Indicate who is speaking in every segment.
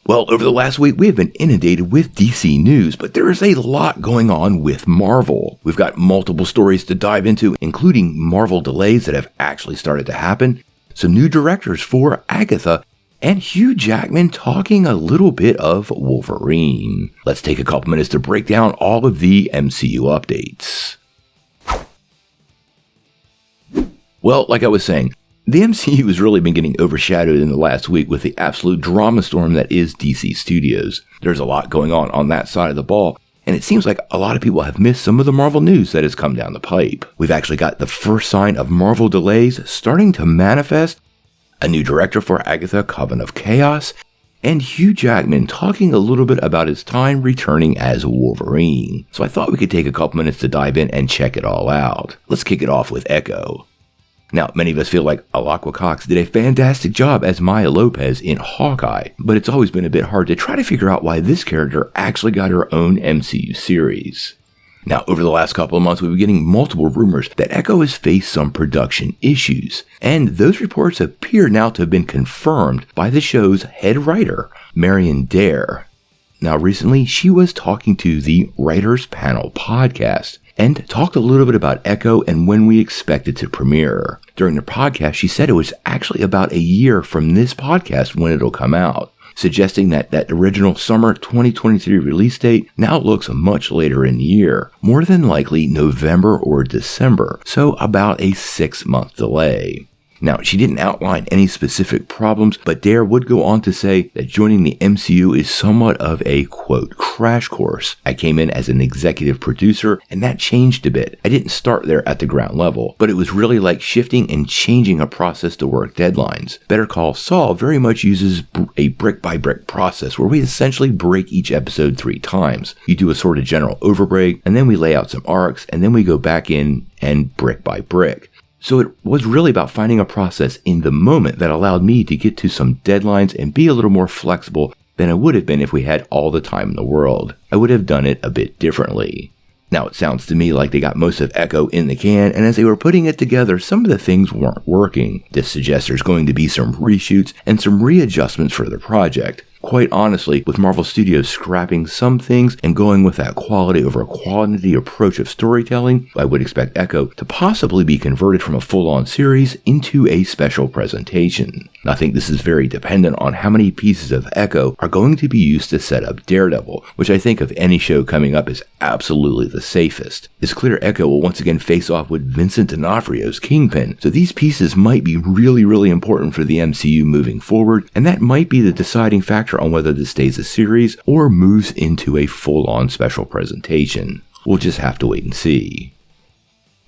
Speaker 1: Well, over the last week, we have been inundated with DC news, but there is a lot going on with Marvel. We've got multiple stories to dive into, including Marvel delays that have actually started to happen, some new directors for Agatha, and Hugh Jackman talking a little bit of Wolverine. Let's take a couple minutes to break down all of the MCU updates. Well, like I was saying, the MCU has really been getting overshadowed in the last week with the absolute drama storm that is DC Studios. There's a lot going on that side of the ball, and it seems like a lot of people have missed some of the Marvel news that has come down the pipe. We've actually got the first sign of Marvel delays starting to manifest, a new director for Agatha, Coven of Chaos, and Hugh Jackman talking a little bit about his time returning as Wolverine. So I thought we could take a couple minutes to dive in and check it all out. Let's kick it off with Echo. Now, many of us feel like Alaqua Cox did a fantastic job as Maya Lopez in Hawkeye, but it's always been a bit hard to try to figure out why this character actually got her own MCU series. Now, over the last couple of months, we've been getting multiple rumors that Echo has faced some production issues, and those reports appear now to have been confirmed by the show's head writer, Marion Dare. Now, recently, she was talking to the Writers Panel podcast, and talked a little bit about Echo and when we expect it to premiere. During the podcast, she said it was actually about a year from this podcast when it'll come out, suggesting that original summer 2023 release date now looks much later in the year, more than likely November or December, so about a 6-month delay. Now, she didn't outline any specific problems, but Dare would go on to say that joining the MCU is somewhat of a, quote, crash course. I came in as an executive producer, and that changed a bit. I didn't start there at the ground level, but it was really like shifting and changing a process to work deadlines. Better Call Saul very much uses a brick-by-brick process where we essentially break each episode 3 times. You do a sort of general overbreak, and then we lay out some arcs, and then we go back in and brick by brick. So it was really about finding a process in the moment that allowed me to get to some deadlines and be a little more flexible than I would have been if we had all the time in the world. I would have done it a bit differently. Now, it sounds to me like they got most of Echo in the can, and as they were putting it together, some of the things weren't working. This suggests there's going to be some reshoots and some readjustments for the project. Quite honestly, with Marvel Studios scrapping some things and going with that quality over quantity approach of storytelling, I would expect Echo to possibly be converted from a full-on series into a special presentation. I think this is very dependent on how many pieces of Echo are going to be used to set up Daredevil, which I think of any show coming up is absolutely the safest. It's clear Echo will once again face off with Vincent D'Onofrio's Kingpin, so these pieces might be really important for the MCU moving forward, and that might be the deciding factor on whether this stays a series or moves into a full-on special presentation. We'll just have to wait and see.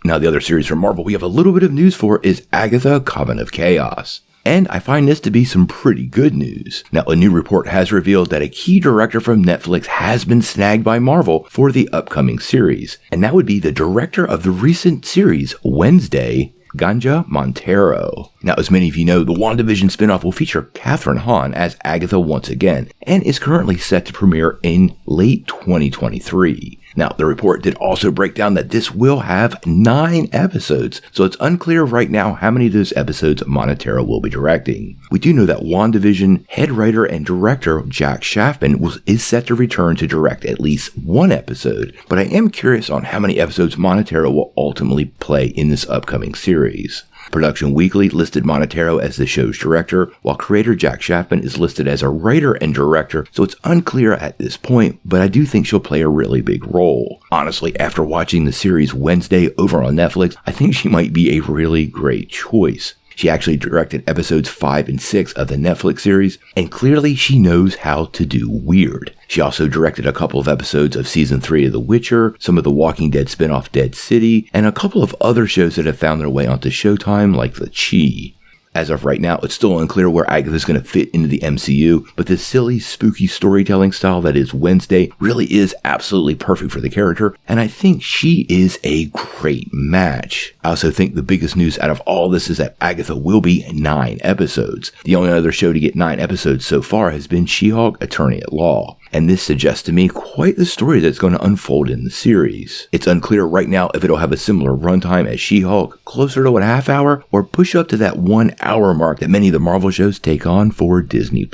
Speaker 1: Now, the other series from Marvel we have a little bit of news for is Agatha, Coven of Chaos. And I find this to be some pretty good news. Now, a new report has revealed that a key director from Netflix has been snagged by Marvel for the upcoming series. And that would be the director of the recent series, Wednesday, Ganja Montero. Now, as many of you know, the WandaVision spinoff will feature Kathryn Hahn as Agatha once again, and is currently set to premiere in late 2023. Now, the report did also break down that this will have 9 episodes, so it's unclear right now how many of those episodes Montero will be directing. We do know that WandaVision head writer and director Jack Shaftman is set to return to direct at least 1 episode, but I am curious on how many episodes Montero will ultimately play in this upcoming series. Production Weekly listed Montero as the show's director, while creator Jack Shaftman is listed as a writer and director, so it's unclear at this point, but I do think she'll play a really big role. Honestly, after watching the series Wednesday over on Netflix, I think she might be a really great choice. She actually directed episodes 5 and 6 of the Netflix series, and clearly she knows how to do weird. She also directed a couple of episodes of Season 3 of The Witcher, some of the Walking Dead spin-off Dead City, and a couple of other shows that have found their way onto Showtime like The Chi. As of right now, it's still unclear where Agatha is going to fit into the MCU, but this silly, spooky storytelling style that is Wednesday really is absolutely perfect for the character, and I think she is a great match. I also think the biggest news out of all this is that Agatha will be 9 episodes. The only other show to get 9 episodes so far has been She-Hulk Attorney at Law. And this suggests to me quite the story that's going to unfold in the series. It's unclear right now if it'll have a similar runtime as She-Hulk, closer to a half hour, or push up to that 1 hour mark that many of the Marvel shows take on for Disney+.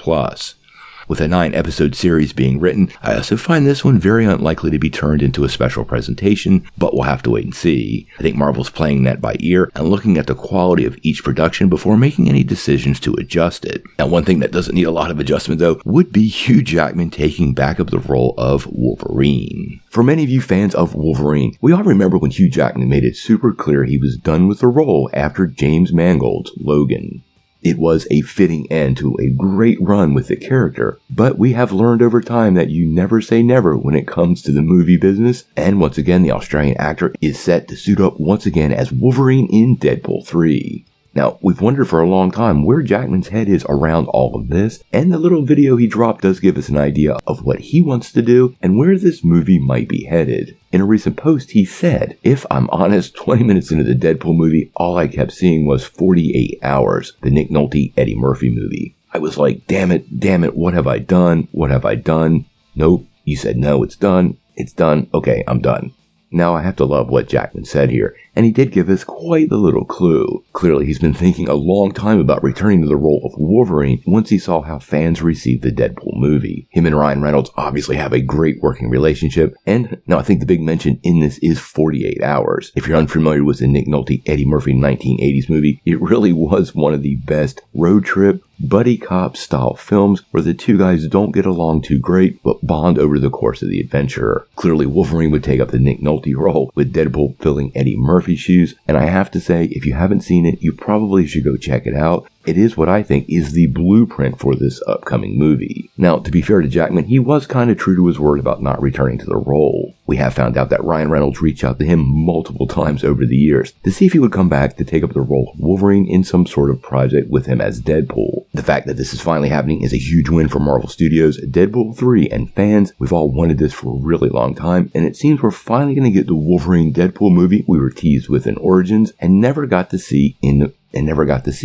Speaker 1: With a 9-episode series being written, I also find this one very unlikely to be turned into a special presentation, but we'll have to wait and see. I think Marvel's playing that by ear and looking at the quality of each production before making any decisions to adjust it. Now, one thing that doesn't need a lot of adjustment though would be Hugh Jackman taking back up the role of Wolverine. For many of you fans of Wolverine, we all remember when Hugh Jackman made it super clear he was done with the role after James Mangold's Logan. It was a fitting end to a great run with the character, but we have learned over time that you never say never when it comes to the movie business, and once again the Australian actor is set to suit up once again as Wolverine in Deadpool 3. Now, we've wondered for a long time where Jackman's head is around all of this, and the little video he dropped does give us an idea of what he wants to do and where this movie might be headed. In a recent post, he said, "If I'm honest, 20 minutes into the Deadpool movie, all I kept seeing was 48 Hours, the Nick Nolte Eddie Murphy movie. I was like, damn it, what have I done? What have I done? Nope, you said no, it's done, okay, I'm done." Now I have to love what Jackman said here, and he did give us quite the little clue. Clearly he's been thinking a long time about returning to the role of Wolverine once he saw how fans received the Deadpool movie. Him and Ryan Reynolds obviously have a great working relationship, and now I think the big mention in this is 48 Hours. If you're unfamiliar with the Nick Nolte Eddie Murphy 1980s movie, it really was one of the best road trip, buddy cop style films where the two guys don't get along too great but bond over the course of the adventure. Clearly Wolverine would take up the Nick Nolte role with Deadpool filling Eddie Murphy's shoes, and I have to say, if you haven't seen it, you probably should go check it out. It is what I think is the blueprint for this upcoming movie. Now, to be fair to Jackman, he was kind of true to his word about not returning to the role. We have found out that Ryan Reynolds reached out to him multiple times over the years to see if he would come back to take up the role of Wolverine in some sort of project with him as Deadpool. The fact that this is finally happening is a huge win for Marvel Studios, Deadpool 3, and fans. We've all wanted this for a really long time, and it seems we're finally going to get the Wolverine Deadpool movie we were teased with in Origins and never got to see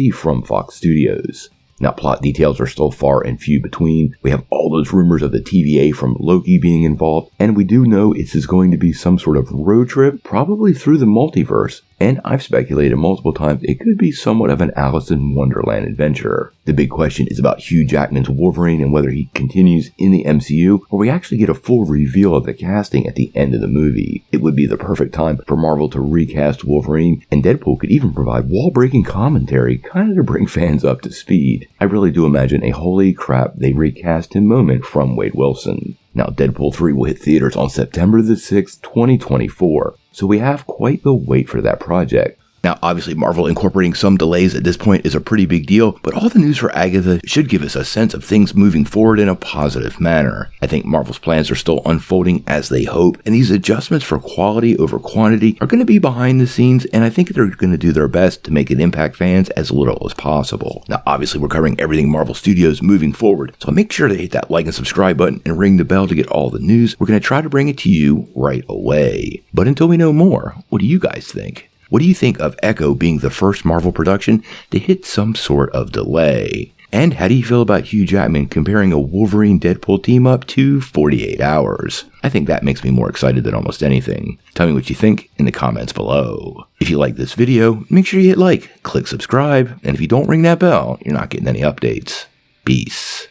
Speaker 1: from Fox Studios. Now, plot details are still far and few between. We have all those rumors of the TVA from Loki being involved, and we do know this is going to be some sort of road trip, probably through the multiverse. And I've speculated multiple times it could be somewhat of an Alice in Wonderland adventure. The big question is about Hugh Jackman's Wolverine and whether he continues in the MCU, or we actually get a full reveal of the casting at the end of the movie. It would be the perfect time for Marvel to recast Wolverine, and Deadpool could even provide wall-breaking commentary, kind of to bring fans up to speed. I really do imagine a holy crap they recast him moment from Wade Wilson. Now, Deadpool 3 will hit theaters on September the 6th, 2024, so we have quite the wait for that project. Now, obviously, Marvel incorporating some delays at this point is a pretty big deal, but all the news for Agatha should give us a sense of things moving forward in a positive manner. I think Marvel's plans are still unfolding as they hope, and these adjustments for quality over quantity are going to be behind the scenes, and I think they're going to do their best to make it impact fans as little as possible. Now, obviously, we're covering everything Marvel Studios moving forward, so make sure to hit that like and subscribe button and ring the bell to get all the news. We're going to try to bring it to you right away. But until we know more, what do you guys think? What do you think of Echo being the first Marvel production to hit some sort of delay? And how do you feel about Hugh Jackman comparing a Wolverine-Deadpool team-up to 48 Hours? I think that makes me more excited than almost anything. Tell me what you think in the comments below. If you like this video, make sure you hit like, click subscribe, and if you don't ring that bell, you're not getting any updates. Peace.